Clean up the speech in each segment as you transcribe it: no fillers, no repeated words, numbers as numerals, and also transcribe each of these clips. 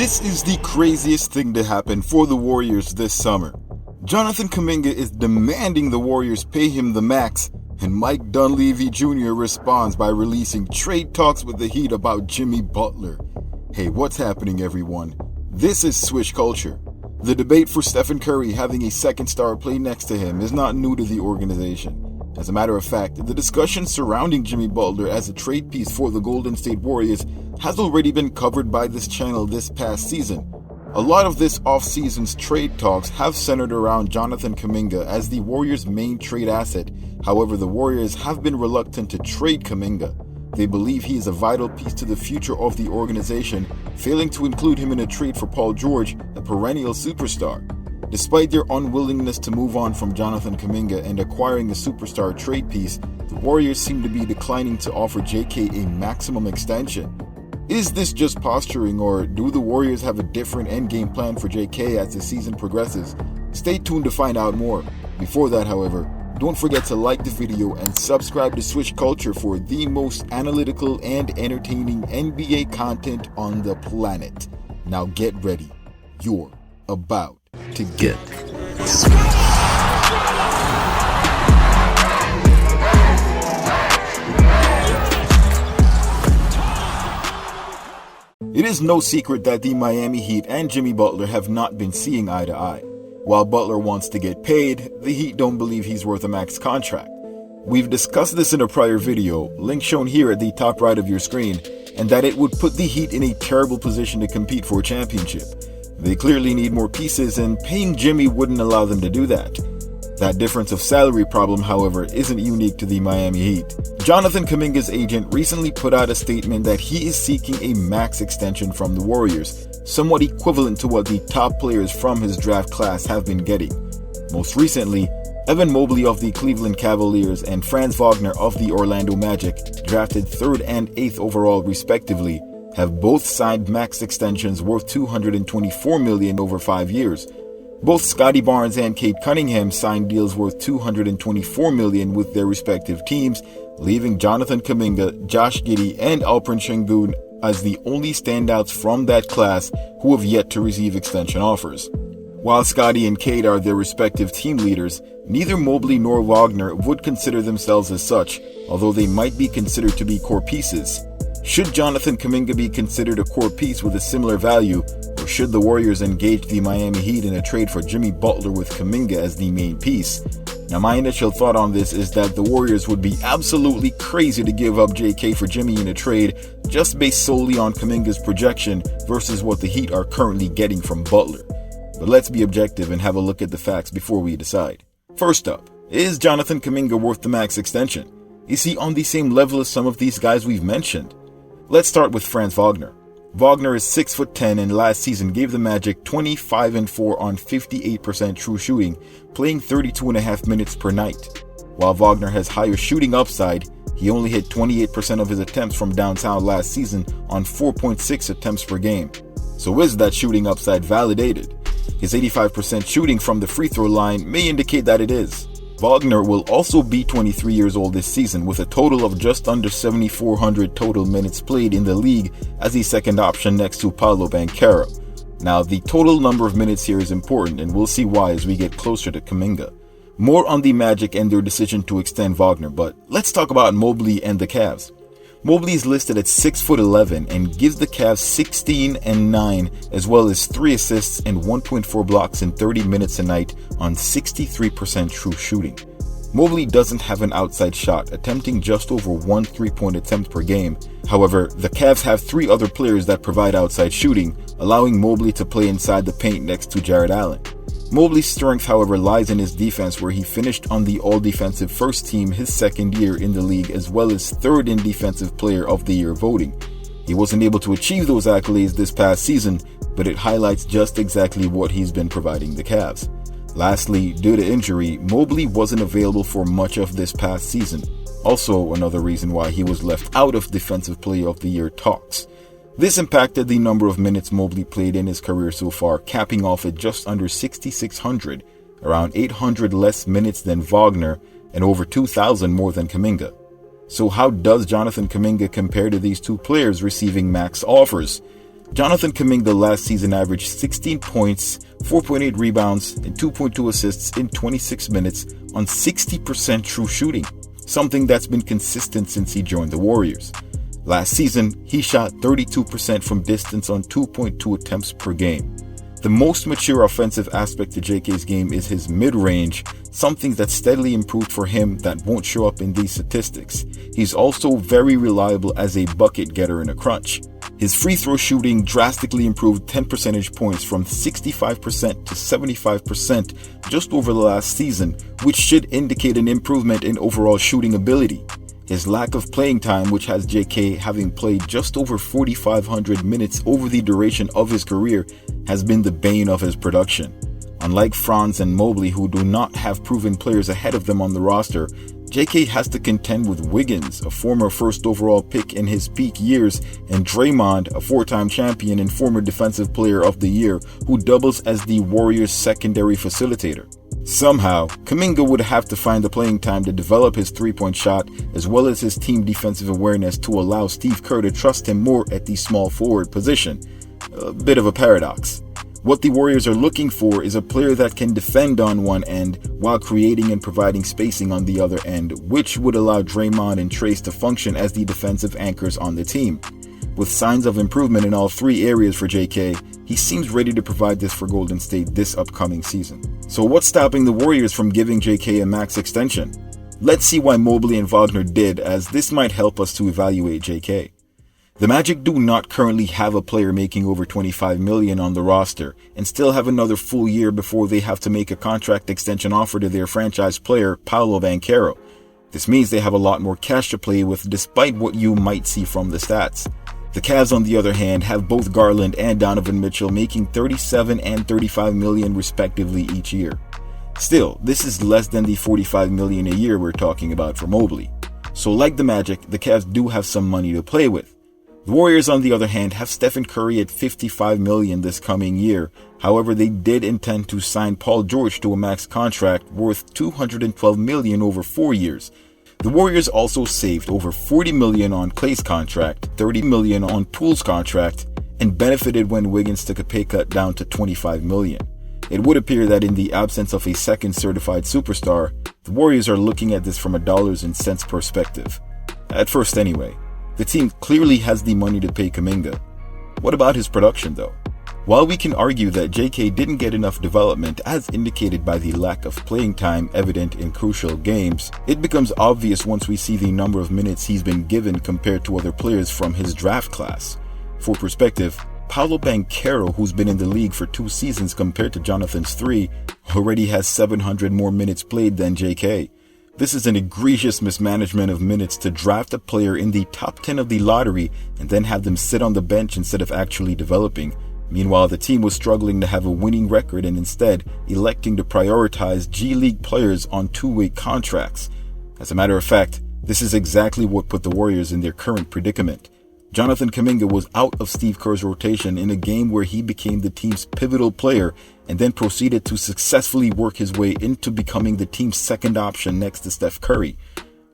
This is the craziest thing to happen for the Warriors this summer. Jonathan Kuminga is demanding the Warriors pay him the max, and Mike Dunleavy Jr. responds by releasing trade talks with the Heat about Jimmy Butler. Hey, what's happening, everyone? This is Swish Culture. The debate for Stephen Curry having a second star play next to him is not new to the organization. As a matter of fact, the discussion surrounding Jimmy Butler as a trade piece for the Golden State Warriors has already been covered by this channel this past season. A lot of this off-season's trade talks have centered around Jonathan Kuminga as the Warriors' main trade asset. However, the Warriors have been reluctant to trade Kuminga. They believe he is a vital piece to the future of the organization, failing to include him in a trade for Paul George, a perennial superstar. Despite their unwillingness to move on from Jonathan Kuminga and acquiring a superstar trade piece, the Warriors seem to be declining to offer JK a maximum extension. Is this just posturing, or do the Warriors have a different endgame plan for JK as the season progresses? Stay tuned to find out more. Before that, however, don't forget to like the video and subscribe to Swish Culture for the most analytical and entertaining NBA content on the planet. Now get ready. You're about to get It is no secret that the Miami Heat and Jimmy Butler have not been seeing eye to eye. While Butler wants to get paid, the Heat don't believe he's worth a max contract. We've discussed this in a prior video, link shown here at the top right of your screen, and that it would put the Heat in a terrible position to compete for a championship. They clearly need more pieces, and paying Jimmy wouldn't allow them to do that. That difference of salary problem, however, isn't unique to the Miami Heat. Jonathan Kuminga's agent recently put out a statement that he is seeking a max extension from the Warriors, somewhat equivalent to what the top players from his draft class have been getting. Most recently, Evan Mobley of the Cleveland Cavaliers and Franz Wagner of the Orlando Magic, drafted 3rd and 8th overall respectively, have both signed max extensions worth $224 million over 5 years. Both Scottie Barnes and Cade Cunningham signed deals worth $224 million with their respective teams, leaving Jonathan Kuminga, Josh Giddey, and Alperen Sengun as the only standouts from that class who have yet to receive extension offers. While Scottie and Cade are their respective team leaders, neither Mobley nor Wagner would consider themselves as such, although they might be considered to be core pieces. Should Jonathan Kuminga be considered a core piece with a similar value, or should the Warriors engage the Miami Heat in a trade for Jimmy Butler with Kuminga as the main piece? Now, my initial thought on this is that the Warriors would be absolutely crazy to give up JK for Jimmy in a trade just based solely on Kuminga's projection versus what the Heat are currently getting from Butler. But let's be objective and have a look at the facts before we decide. First up, is Jonathan Kuminga worth the max extension? Is he on the same level as some of these guys we've mentioned? Let's start with Franz Wagner. Wagner is 6'10" and last season gave the Magic 25-4 on 58% true shooting, playing 32.5 minutes per night. While Wagner has higher shooting upside, he only hit 28% of his attempts from downtown last season on 4.6 attempts per game. So is that shooting upside validated? His 85% shooting from the free throw line may indicate that it is. Wagner will also be 23 years old this season with a total of just under 7,400 total minutes played in the league as the second option next to Paolo Banchero. Now, the total number of minutes here is important, and we'll see why as we get closer to Kuminga. More on the Magic and their decision to extend Wagner, but let's talk about Mobley and the Cavs. Mobley is listed at 6'11" and gives the Cavs 16 and 9, as well as 3 assists and 1.4 blocks in 30 minutes a night on 63% true shooting. Mobley doesn't have an outside shot, attempting just over 1 3-point attempt per game. However, the Cavs have 3 other players that provide outside shooting, allowing Mobley to play inside the paint next to Jarrett Allen. Mobley's strength, however, lies in his defense, where he finished on the all-defensive first team his second year in the league, as well as 3rd in Defensive Player of the Year voting. He wasn't able to achieve those accolades this past season, but it highlights just exactly what he's been providing the Cavs. Lastly, due to injury, Mobley wasn't available for much of this past season. Also, another reason why he was left out of Defensive Player of the Year talks. This impacted the number of minutes Mobley played in his career so far, capping off at just under 6,600, around 800 less minutes than Wagner and over 2,000 more than Kuminga. So how does Jonathan Kuminga compare to these two players receiving max offers? Jonathan Kuminga last season averaged 16 points, 4.8 rebounds, and 2.2 assists in 26 minutes on 60% true shooting, something that's been consistent since he joined the Warriors. Last season, he shot 32% from distance on 2.2 attempts per game. The most mature offensive aspect to JK's game is his mid-range, something that's steadily improved for him that won't show up in these statistics. He's also very reliable as a bucket getter in a crunch. His free throw shooting drastically improved 10 percentage points from 65% to 75% just over the last season, which should indicate an improvement in overall shooting ability. His lack of playing time, which has JK having played just over 4,500 minutes over the duration of his career, has been the bane of his production. Unlike Franz and Mobley, who do not have proven players ahead of them on the roster, JK has to contend with Wiggins, a former first overall pick in his peak years, and Draymond, a four-time champion and former Defensive Player of the Year, who doubles as the Warriors' secondary facilitator. Somehow, Kuminga would have to find the playing time to develop his three-point shot as well as his team defensive awareness to allow Steve Kerr to trust him more at the small forward position. A bit of a paradox. What the Warriors are looking for is a player that can defend on one end while creating and providing spacing on the other end, which would allow Draymond and Trace to function as the defensive anchors on the team. With signs of improvement in all three areas for JK, he seems ready to provide this for Golden State this upcoming season. So what's stopping the Warriors from giving JK a max extension? Let's see why Mobley and Wagner did, as this might help us to evaluate JK. The Magic do not currently have a player making over $25 million on the roster and still have another full year before they have to make a contract extension offer to their franchise player, Paolo Banchero. This means they have a lot more cash to play with despite what you might see from the stats. The Cavs, on the other hand, have both Garland and Donovan Mitchell making $37 and $35 million respectively each year. Still, this is less than the $45 million a year we're talking about for Mobley. So like the Magic, the Cavs do have some money to play with. The Warriors, on the other hand, have Stephen Curry at $55 million this coming year. However, they did intend to sign Paul George to a max contract worth $212 million over 4 years. The Warriors also saved over $40 million on Clay's contract, $30 million on Poole's contract, and benefited when Wiggins took a pay cut down to $25 million. It would appear that in the absence of a second certified superstar, the Warriors are looking at this from a dollars and cents perspective. At first anyway. The team clearly has the money to pay Kuminga. What about his production though? While we can argue that JK didn't get enough development as indicated by the lack of playing time evident in crucial games, it becomes obvious once we see the number of minutes he's been given compared to other players from his draft class. For perspective, Paolo Banchero, who's been in the league for 2 seasons compared to Jonathan's 3, already has 700 more minutes played than JK. This is an egregious mismanagement of minutes to draft a player in the top 10 of the lottery and then have them sit on the bench instead of actually developing. Meanwhile, the team was struggling to have a winning record and instead electing to prioritize G League players on 2-way contracts. As a matter of fact, this is exactly what put the Warriors in their current predicament. Jonathan Kuminga was out of Steve Kerr's rotation in a game where he became the team's pivotal player and then proceeded to successfully work his way into becoming the team's second option next to Steph Curry.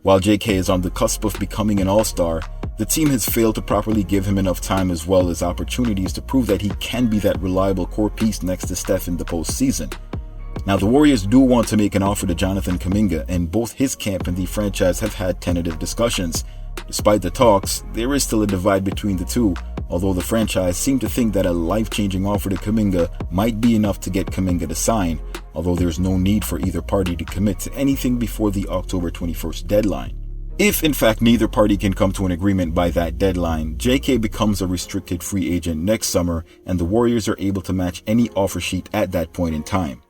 While JK is on the cusp of becoming an all-star, the team has failed to properly give him enough time as well as opportunities to prove that he can be that reliable core piece next to Steph in the postseason. Now, the Warriors do want to make an offer to Jonathan Kuminga, and both his camp and the franchise have had tentative discussions. Despite the talks, there is still a divide between the two, although the franchise seemed to think that a life-changing offer to Kuminga might be enough to get Kuminga to sign, although there's no need for either party to commit to anything before the October 21st deadline. If in fact neither party can come to an agreement by that deadline, JK becomes a restricted free agent next summer and the Warriors are able to match any offer sheet at that point in time.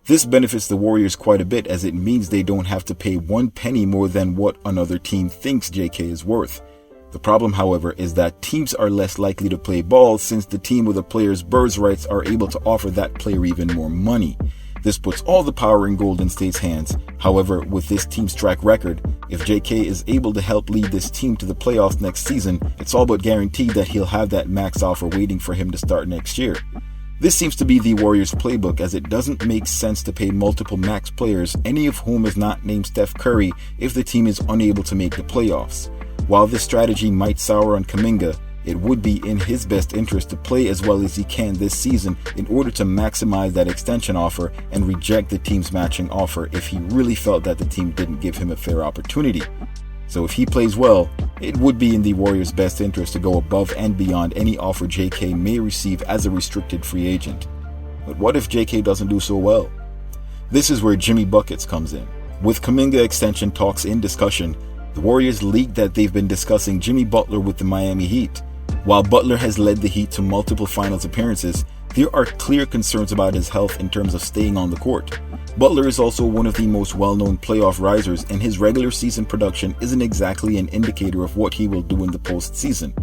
This benefits the Warriors quite a bit as it means they don't have to pay 1 penny more than what another team thinks JK is worth. The problem, however, is that teams are less likely to play ball since the team with a player's birds rights are able to offer that player even more money. This puts all the power in Golden State's hands. However, with this team's track record, if JK is able to help lead this team to the playoffs next season, it's all but guaranteed that he'll have that max offer waiting for him to start next year. This seems to be the Warriors' playbook as it doesn't make sense to pay multiple max players, any of whom is not named Steph Curry, if the team is unable to make the playoffs. While this strategy might sour on Kuminga, it would be in his best interest to play as well as he can this season in order to maximize that extension offer and reject the team's matching offer if he really felt that the team didn't give him a fair opportunity. So if he plays well, it would be in the Warriors' best interest to go above and beyond any offer JK may receive as a restricted free agent. But what if JK doesn't do so well? This is where Jimmy Buckets comes in. With Kuminga extension talks in discussion, the Warriors leaked that they've been discussing Jimmy Butler with the Miami Heat. While Butler has led the Heat to multiple finals appearances, there are clear concerns about his health in terms of staying on the court. Butler is also one of the most well-known playoff risers, and his regular season production isn't exactly an indicator of what he will do in the postseason.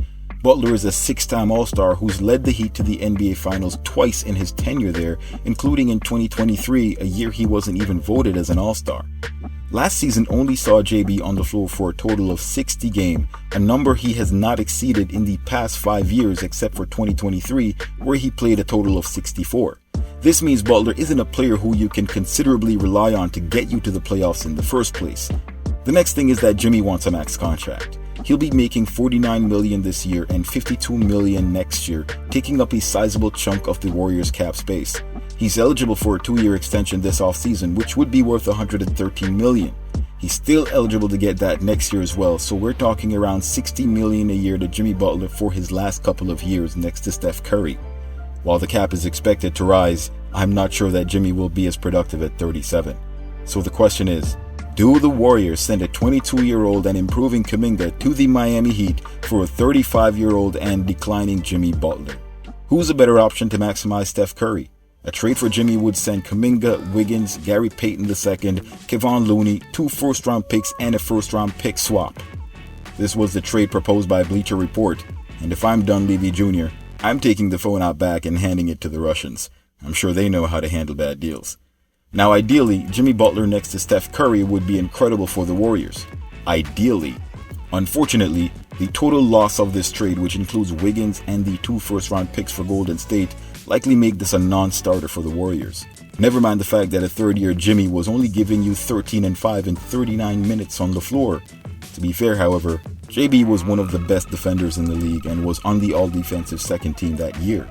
Butler is a six-time All-Star who's led the Heat to the NBA Finals twice in his tenure there, including in 2023, a year he wasn't even voted as an All-Star. Last season only saw JB on the floor for a total of 60 games, a number he has not exceeded in the past 5 years except for 2023, where he played a total of 64. This means Butler isn't a player who you can considerably rely on to get you to the playoffs in the first place. The next thing is that Jimmy wants a max contract. He'll be making $49 million this year and $52 million next year, taking up a sizable chunk of the Warriors' cap space. He's eligible for a 2-year extension this offseason, which would be worth $113 million. He's still eligible to get that next year as well, so we're talking around $60 million a year to Jimmy Butler for his last couple of years next to Steph Curry. While the cap is expected to rise, I'm not sure that Jimmy will be as productive at 37. So the question is, do the Warriors send a 22-year-old and improving Kuminga to the Miami Heat for a 35-year-old and declining Jimmy Butler? Who's a better option to maximize Steph Curry? A trade for Jimmy would send Kuminga, Wiggins, Gary Payton II, Kevon Looney, 2 first-round picks, and a first-round pick swap. This was the trade proposed by Bleacher Report, and if I'm Dunleavy Jr., I'm taking the phone out back and handing it to the Russians. I'm sure they know how to handle bad deals. Now ideally, Jimmy Butler next to Steph Curry would be incredible for the Warriors. Ideally. Unfortunately, the total loss of this trade, which includes Wiggins and the 2 first-round picks for Golden State, likely make this a non-starter for the Warriors. Never mind the fact that a third-year Jimmy was only giving you 13-5 and 39 minutes on the floor. To be fair, however, JB was one of the best defenders in the league and was on the all-defensive second team that year.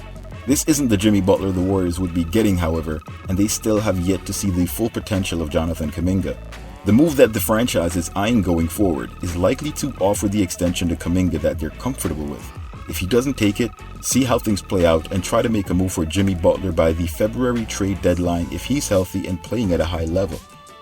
This isn't the Jimmy Butler the Warriors would be getting, however, and they still have yet to see the full potential of Jonathan Kuminga. The move that the franchise is eyeing going forward is likely to offer the extension to Kuminga that they're comfortable with. If he doesn't take it, see how things play out and try to make a move for Jimmy Butler by the February trade deadline if he's healthy and playing at a high level.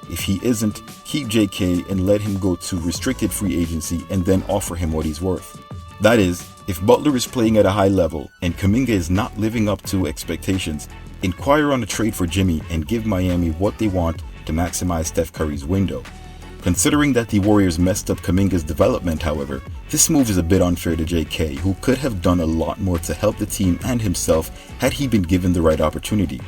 If he isn't, keep JK and let him go to restricted free agency and then offer him what he's worth. That is, if Butler is playing at a high level and Kuminga is not living up to expectations, inquire on a trade for Jimmy and give Miami what they want to maximize Steph Curry's window. Considering that the Warriors messed up Kuminga's development, however, this move is a bit unfair to JK, who could have done a lot more to help the team and himself had he been given the right opportunity.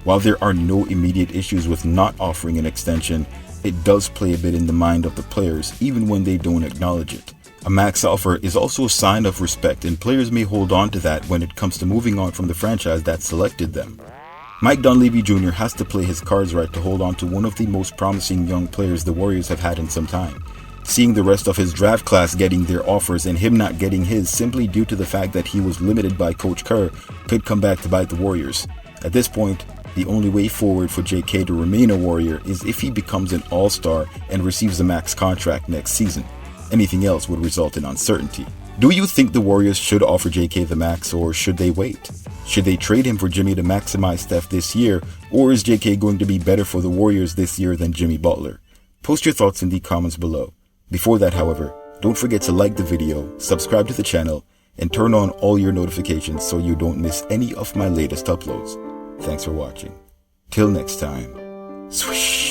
While there are no immediate issues with not offering an extension, it does play a bit in the mind of the players even when they don't acknowledge it. A max offer is also a sign of respect, and players may hold on to that when it comes to moving on from the franchise that selected them. Mike Dunleavy Jr. has to play his cards right to hold on to one of the most promising young players the Warriors have had in some time. Seeing the rest of his draft class getting their offers and him not getting his simply due to the fact that he was limited by Coach Kerr could come back to bite the Warriors. At this point, the only way forward for JK to remain a Warrior is if he becomes an All-Star and receives a max contract next season. Anything else would result in uncertainty. Do you think the Warriors should offer JK the max, or should they wait? Should they trade him for Jimmy to maximize Steph this year, or is JK going to be better for the Warriors this year than Jimmy Butler? Post your thoughts in the comments below. Before that, however, don't forget to like the video, subscribe to the channel, and turn on all your notifications so you don't miss any of my latest uploads. Thanks for watching. Till next time. Swish!